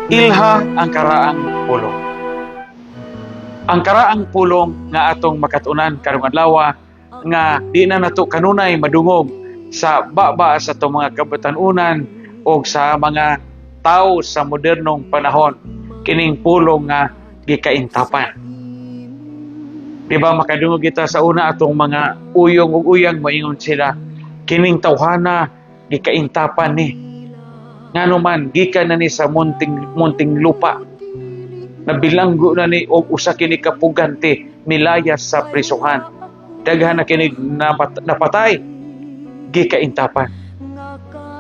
Ilha ang karaang pulong. Ang karaang pulong nga atong makatunan karong adlaw nga di na nato kanunay madungog sa baba sa itong mga kabatanunan o sa mga tao sa modernong panahon, kining pulong nga gikaintapan. Di ba makadungog kita sa una atong mga uyong ug uyang moingon sila, kining tawhana gikaintapan ni. Ngano man gikan na ni sa munting lupa. Nabilanggo na ni og usa kini kapugante milayas sa prisuhan. Daghan na kini napatay gikaintapan.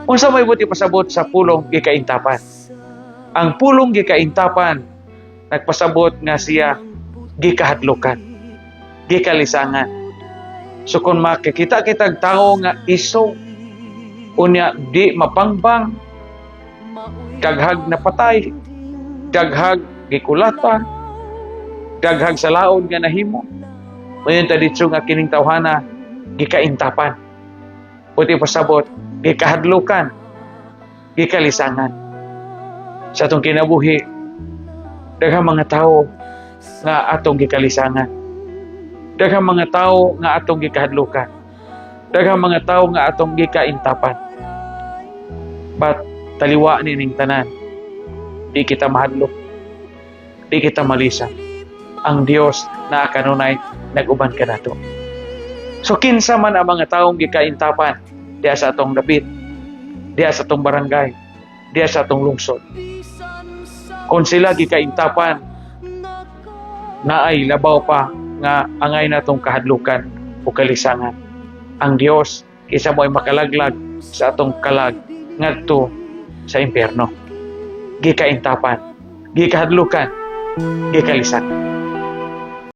Unsa may buti pasabot sa pulong gikaintapan? Ang pulong gikaintapan nagpasabot nga siya gikahadlokan, gikalisangan. So kung makikita kitag tao nga iso unya di mapangbang, daghag na patay, daghag gikulata, daghag sa laon nga nahimo. Mayon ta dito nga kining tawhana gikaintapan. Buti pasabot gikahadlukan, gikalisangan. Sa atong kinabuhi, daghang mga tao nga atong gikalisangan. Daghang mga tao nga atong gikahadlukan. Daghang mga tao nga atong gikaintapan. But taliwa ni ning tanan, di kita mahadlok, di kita malisa. Ang Dios na kanunay nag-uban ka nato. So kinsa man ang mga taong gikaintapan diya sa atong dapit, diya sa atong barangay, diya sa atong lungsod. Kung sila gikaintapan, naay labaw pa nga angay natong kahadlukan o kalisangan. Ang Dios kisa mo'y makalaglag sa atong kalag ngadto sa impyerno. Gikaintapan, gikahadlukan, gikalisangan.